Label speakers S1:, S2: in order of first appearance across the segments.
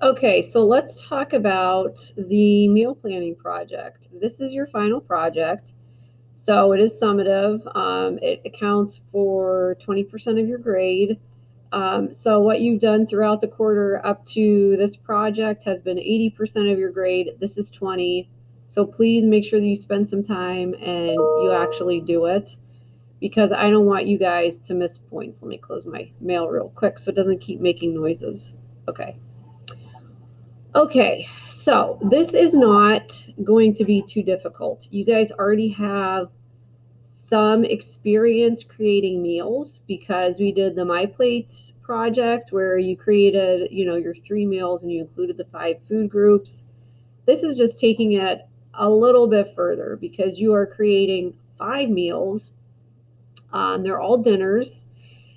S1: Okay, so let's talk about the meal planning project. This is your final project. So it is summative. It accounts for 20% of your grade. So what you've done throughout the quarter up to this project has been 80% of your grade. This is 20. So please make sure that you spend some time and you actually do it because I don't want you guys to miss points. Let me close my mail real quick so it doesn't keep making noises. Okay. Okay, so this is not going to be too difficult. You guys already have some experience creating meals because we did the My Plate project where you created, your 3 meals and you included the 5 food groups. This is just taking it a little bit further because you are creating 5 meals. They're all dinners.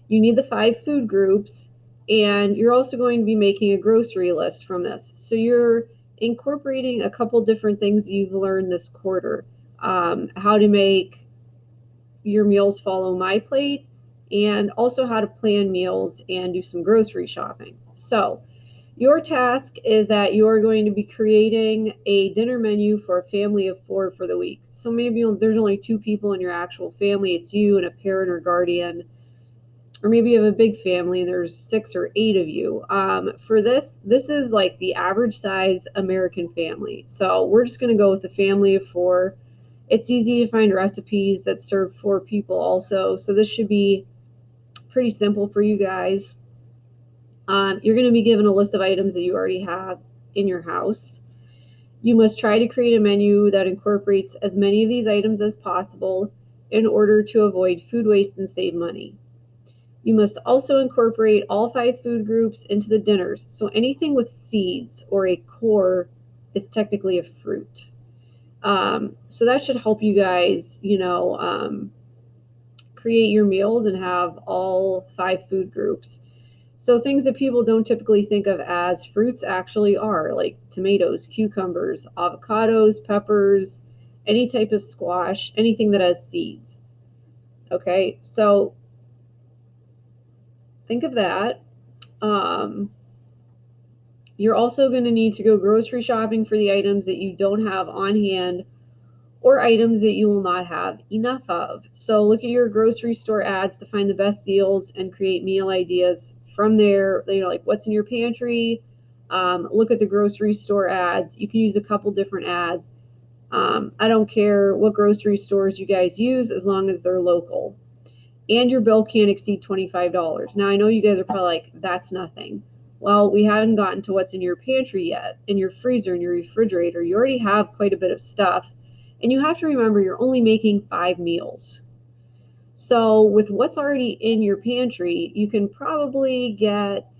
S1: You need the 5 food groups, and you're also going to be making a grocery list from this. So you're incorporating a couple different things you've learned this quarter. How to make your meals follow My Plate, and also how to plan meals and do some grocery shopping. So your task is that you are going to be creating a dinner menu for a family of 4 for the week. So maybe there's only 2 people in your actual family. It's you and a parent or guardian, or maybe you have a big family and there's 6 or 8 of you. For this is like the average size American family. So we're just going to go with a family of 4. It's easy to find recipes that serve 4 people also. So this should be pretty simple for you guys. You're going to be given a list of items that you already have in your house. You must try to create a menu that incorporates as many of these items as possible in order to avoid food waste and save money. You must also incorporate all 5 food groups into the dinners. So anything with seeds or a core is technically a fruit. So that should help you guys, create your meals and have all 5 food groups. So things that people don't typically think of as fruits actually are like tomatoes, cucumbers, avocados, peppers, any type of squash, anything that has seeds. Okay, so think of that. Um, you're also going to need to go grocery shopping for the items that you don't have on hand or items that you will not have enough of. So look at your grocery store ads to find the best deals and create meal ideas from there. Like what's in your pantry. Look at the grocery store ads. You can use a couple different ads. I don't care what grocery stores you guys use as long as they're local. And your bill can't exceed $25. Now, I know you guys are probably like, that's nothing. Well, we haven't gotten to what's in your pantry yet, in your freezer, in your refrigerator. You already have quite a bit of stuff. And you have to remember you're only making 5 meals. So, with what's already in your pantry, you can probably get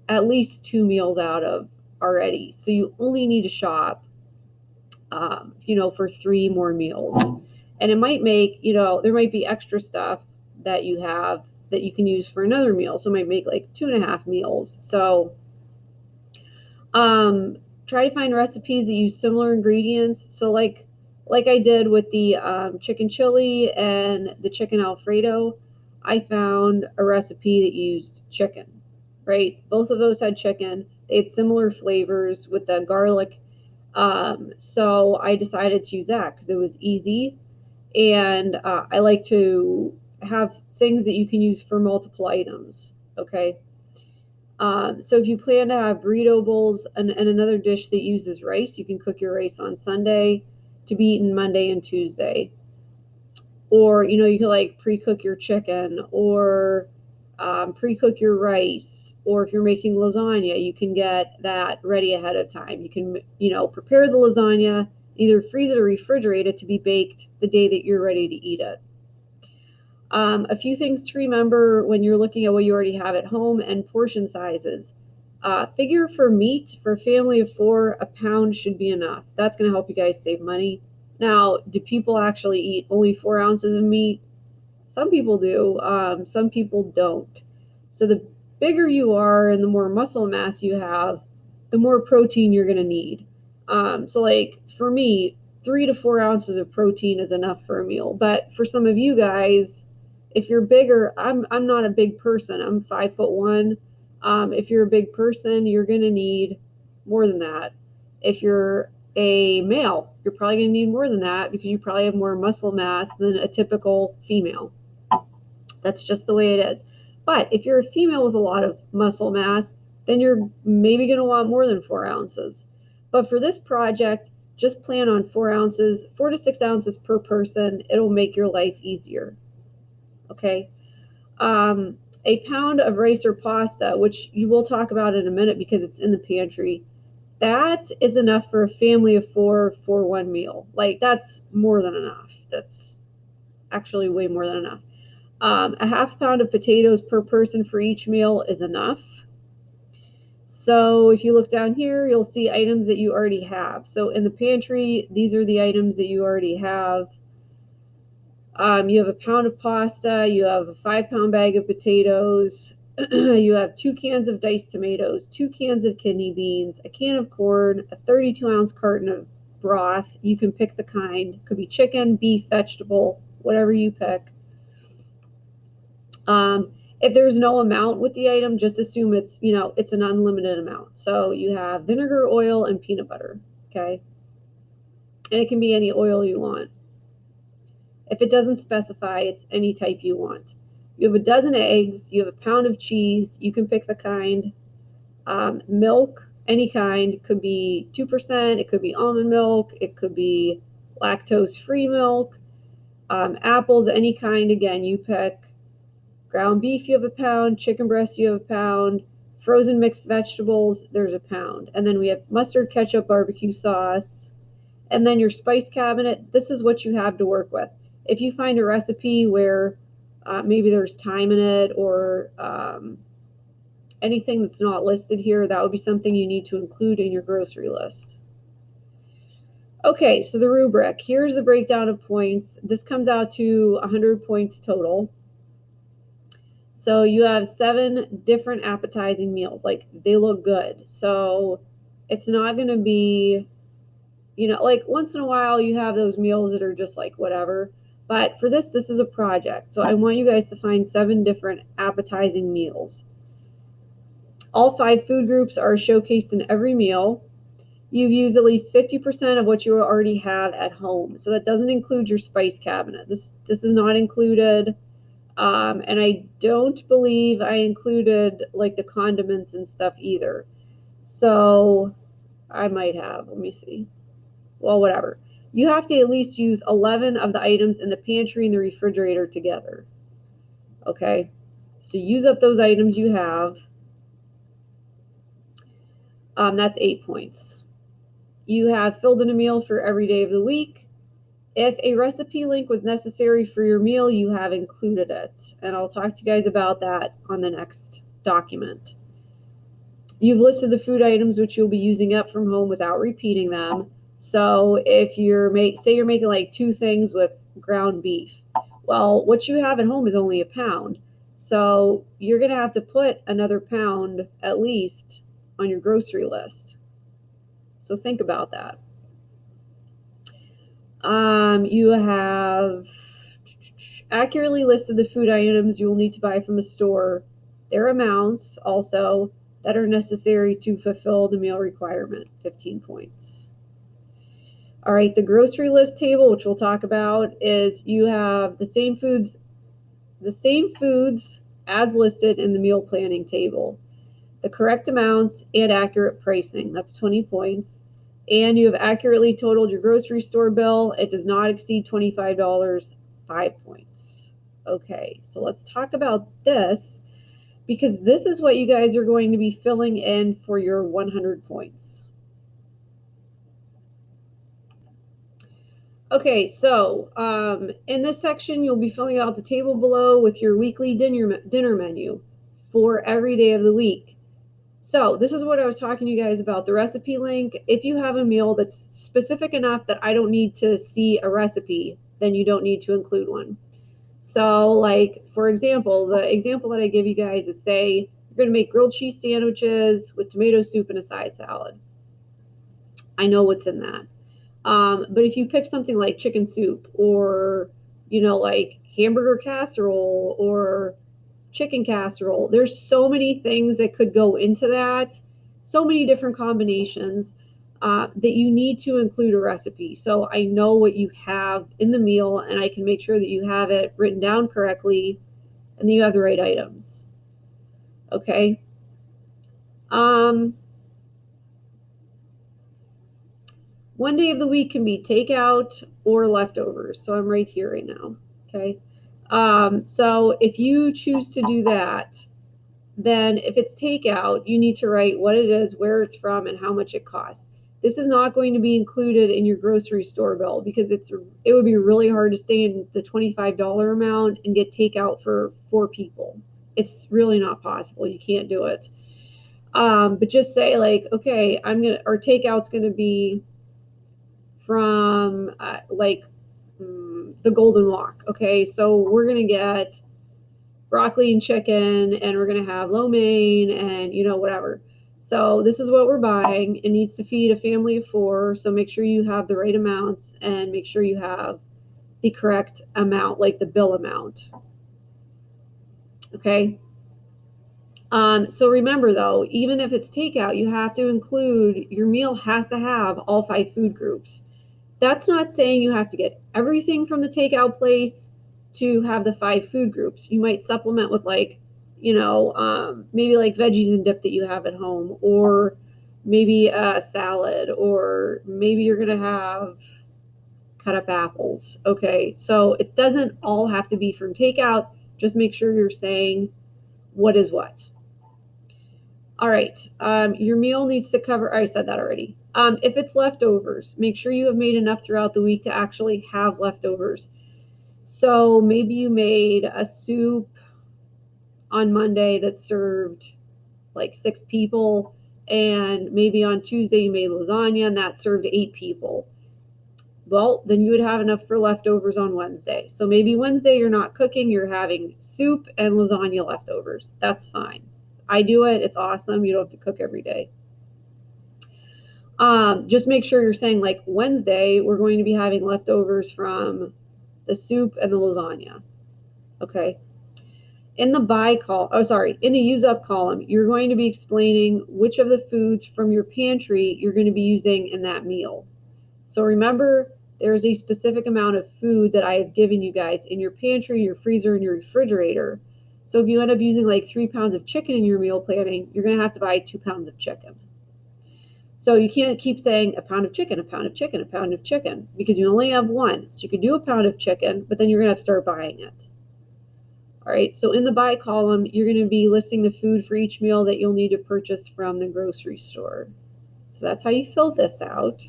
S1: at least 2 meals out of already. So, you only need to shop, for 3 more meals. And it might make, there might be extra stuff that you have that you can use for another meal. So it might make like 2.5 meals. So try to find recipes that use similar ingredients. So like I did with the chicken chili and the chicken Alfredo, I found a recipe that used chicken, right? Both of those had chicken. They had similar flavors with the garlic. So I decided to use that because it was easy. And I like to have things that you can use for multiple items. Okay. So if you plan to have burrito bowls and another dish that uses rice, you can cook your rice on Sunday to be eaten Monday and Tuesday. Or, you can like pre-cook your chicken or pre-cook your rice. Or if you're making lasagna, you can get that ready ahead of time. You can, prepare the lasagna, either freeze it or refrigerate it to be baked the day that you're ready to eat it. A few things to remember when you're looking at what you already have at home and portion sizes. Figure for meat for a family of 4, a pound should be enough. That's going to help you guys save money. Now, do people actually eat only 4 ounces of meat? Some people do. Some people don't. So the bigger you are and the more muscle mass you have, the more protein you're going to need. So like for me, 3 to 4 ounces of protein is enough for a meal. But for some of you guys, if you're bigger, I'm not a big person. I'm 5'1". If you're a big person, you're going to need more than that. If you're a male, you're probably going to need more than that because you probably have more muscle mass than a typical female. That's just the way it is. But if you're a female with a lot of muscle mass, then you're maybe going to want more than 4 ounces. But for this project, just plan on 4 ounces, 4 to 6 ounces per person. It'll make your life easier. Okay. A pound of rice or pasta, which you will talk about in a minute because it's in the pantry, that is enough for a family of 4 for one meal. Like, that's more than enough. That's actually way more than enough. A half pound of potatoes per person for each meal is enough. So if you look down here, you'll see items that you already have. So in the pantry, these are the items that you already have. You have a pound of pasta, you have a 5-pound bag of potatoes, you have 2 cans of diced tomatoes, 2 cans of kidney beans, a can of corn, a 32-ounce carton of broth. You can pick the kind. It could be chicken, beef, vegetable, whatever you pick. If there's no amount with the item, just assume it's, it's an unlimited amount. So you have vinegar, oil, and peanut butter, okay? And it can be any oil you want. If it doesn't specify, it's any type you want. You have a dozen eggs, you have a pound of cheese, you can pick the kind. Milk, any kind, could be 2%, it could be almond milk, it could be lactose-free milk. Apples, any kind, again, you pick. Ground beef, you have a pound. Chicken breast, you have a pound. Frozen mixed vegetables, there's a pound. And then we have mustard, ketchup, barbecue sauce. And then your spice cabinet, this is what you have to work with. If you find a recipe where maybe there's thyme in it or anything that's not listed here, that would be something you need to include in your grocery list. Okay, so the rubric. Here's the breakdown of points. This comes out to 100 points total. So you have 7 different appetizing meals. Like, they look good. So it's not going to be, like once in a while you have those meals that are just like whatever. But for this is a project. So I want you guys to find 7 different appetizing meals. All 5 food groups are showcased in every meal. You've used at least 50% of what you already have at home. So that doesn't include your spice cabinet. This is not included. And I don't believe I included like the condiments and stuff either. So I might have. Let me see. Well, whatever. You have to at least use 11 of the items in the pantry and the refrigerator together. Okay? So use up those items you have. That's 8 points. You have filled in a meal for every day of the week. If a recipe link was necessary for your meal, you have included it. And I'll talk to you guys about that on the next document. You've listed the food items which you'll be using up from home without repeating them. So if you're making like 2 things with ground beef, well, what you have at home is only a pound. So you're going to have to put another pound at least on your grocery list. So think about that. You have accurately listed the food items you will need to buy from a store, their amounts also that are necessary to fulfill the meal requirement, 15 points. All right, the grocery list table, which we'll talk about, is you have the same foods as listed in the meal planning table, the correct amounts and accurate pricing. That's 20 points. And you have accurately totaled your grocery store bill. It does not exceed $25, 5 points. Okay, so let's talk about this because this is what you guys are going to be filling in for your 100 points. Okay, so in this section, you'll be filling out the table below with your weekly dinner menu for every day of the week. So this is what I was talking to you guys about, the recipe link. If you have a meal that's specific enough that I don't need to see a recipe, then you don't need to include one. So like, for example, the example that I give you guys is, say you're going to make grilled cheese sandwiches with tomato soup and a side salad. I know what's in that. But if you pick something like chicken soup or, like hamburger casserole or chicken casserole, there's so many things that could go into that. so many different combinations that you need to include a recipe. So I know what you have in the meal, and I can make sure that you have it written down correctly and that you have the right items. Okay. One day of the week can be takeout or leftovers. So I'm right here right now. Okay. So if you choose to do that, then if it's takeout, you need to write what it is, where it's from, and how much it costs. This is not going to be included in your grocery store bill because it would be really hard to stay in the $25 amount and get takeout for 4 people. It's really not possible. You can't do it. But just say like, okay, our takeout's gonna be from the Golden Walk. Okay, so we're gonna get broccoli and chicken, and we're gonna have lo mein and whatever. So this is what we're buying. It needs to feed a family of 4, so make sure you have the right amounts and make sure you have the correct amount, like the bill amount. Okay. So remember though, even if it's takeout, you have to include, your meal has to have all 5 food groups. That's not saying you have to get everything from the takeout place to have the 5 food groups. You might supplement with maybe like veggies and dip that you have at home, or maybe a salad, or maybe you're going to have cut up apples. Okay, so it doesn't all have to be from takeout. Just make sure you're saying what is what. All right, your meal needs to cover, I said that already. If it's leftovers, make sure you have made enough throughout the week to actually have leftovers. So maybe you made a soup on Monday that served like 6 people, and maybe on Tuesday you made lasagna and that served 8 people. Well, then you would have enough for leftovers on Wednesday. So maybe Wednesday you're not cooking, you're having soup and lasagna leftovers. That's fine. I do it. It's awesome. You don't have to cook every day. Just make sure you're saying like Wednesday, we're going to be having leftovers from the soup and the lasagna. Okay. In the use up column, you're going to be explaining which of the foods from your pantry you're going to be using in that meal. So remember, there's a specific amount of food that I have given you guys in your pantry, your freezer, and your refrigerator. So if you end up using like 3 pounds of chicken in your meal planning, you're going to have to buy 2 pounds of chicken. So you can't keep saying a pound of chicken, a pound of chicken, a pound of chicken, because you only have one. So you could do a pound of chicken, but then you're going to have to start buying it. All right, so in the buy column, you're going to be listing the food for each meal that you'll need to purchase from the grocery store. So that's how you fill this out.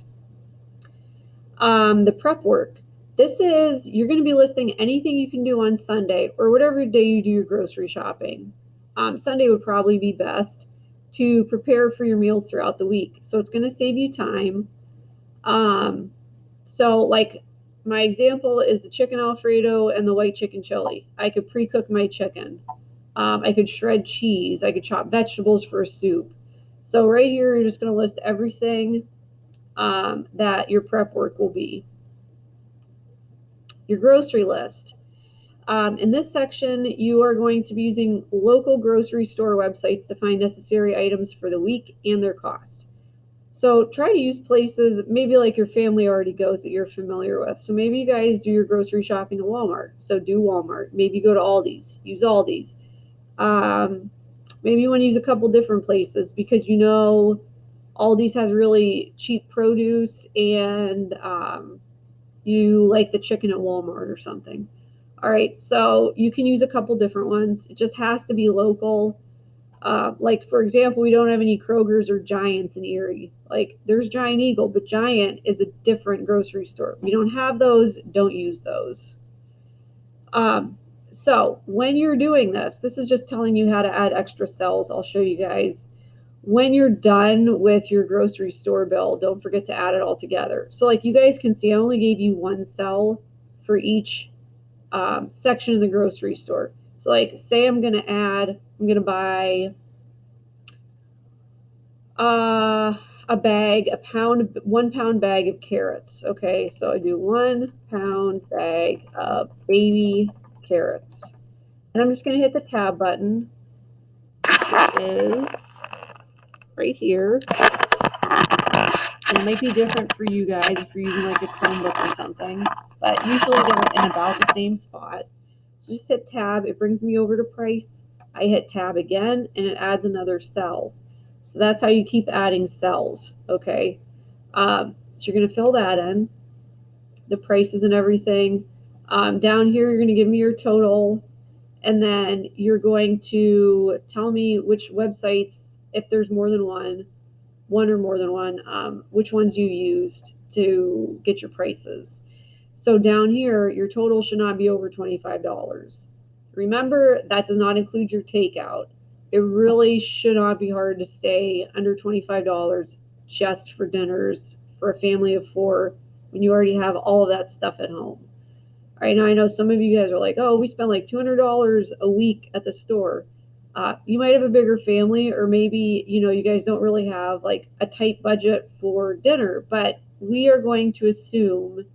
S1: The prep work. You're going to be listing anything you can do on Sunday or whatever day you do your grocery shopping. Sunday would probably be best to prepare for your meals throughout the week. So it's going to save you time. So like my example is the chicken Alfredo and the white chicken chili. I could pre-cook my chicken. I could shred cheese. I could chop vegetables for a soup. So right here, you're just going to list everything that your prep work will be. Your grocery list. In this section, you are going to be using local grocery store websites to find necessary items for the week and their cost. So try to use places maybe like your family already goes that you're familiar with. So maybe you guys do your grocery shopping at Walmart. So do Walmart. Maybe you go to Aldi's. Use Aldi's. Maybe you want to use a couple different places because Aldi's has really cheap produce, and you like the chicken at Walmart or something. All right, so you can use a couple different ones. It just has to be local. Like, for example, we don't have any Kroger's or Giants in Erie. Like, there's Giant Eagle, but Giant is a different grocery store. We don't have those. Don't use those. So when you're doing this is just telling you how to add extra cells. I'll show you guys. When you're done with your grocery store bill, don't forget to add it all together. So like you guys can see, I only gave you one cell for each section of the grocery store. So like say I'm going to buy a bag, 1 pound bag of carrots. Okay, so I do 1 pound bag of baby carrots. And I'm just going to hit the tab button. Is right here. And it might be different for you guys if you're using like a Chromebook or something, but usually they're in about the same spot. So just hit tab, it brings me over to price. I hit tab again and it adds another cell. So that's how you keep adding cells, okay? So you're gonna fill that in, the prices and everything. Down here, you're gonna give me your total, and then you're going to tell me which websites, if there's more than one or more than one, which ones you used to get your prices. So down here, your total should not be over $25. Remember, that does not include your takeout. It really should not be hard to stay under $25 just for dinners for a family of 4 when you already have all of that stuff at home. All right, now I know some of you guys are like, oh, we spend like $200 a week at the store. You might have a bigger family, or maybe, you guys don't really have like a tight budget for dinner, but we are going to assume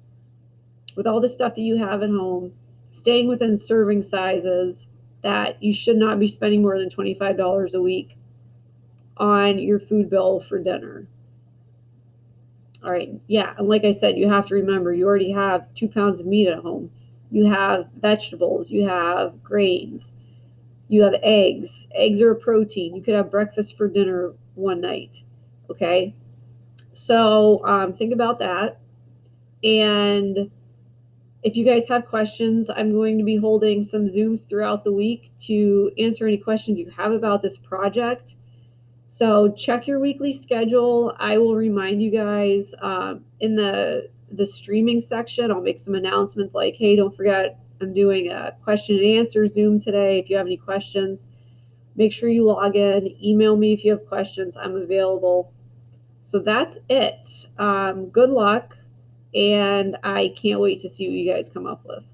S1: with all the stuff that you have at home, staying within serving sizes, that you should not be spending more than $25 a week on your food bill for dinner. All right, yeah, and like I said, you have to remember you already have 2 pounds of meat at home. You have vegetables, you have grains, you have eggs. Eggs are a protein. You could have breakfast for dinner one night, okay? So think about that. And if you guys have questions, I'm going to be holding some Zooms throughout the week to answer any questions you have about this project. So check your weekly schedule. I will remind you guys in the streaming section. I'll make some announcements like, hey, don't forget, I'm doing a question and answer Zoom today. If you have any questions, make sure you log in. Email me if you have questions. I'm available. So that's it. Good luck, and I can't wait to see what you guys come up with.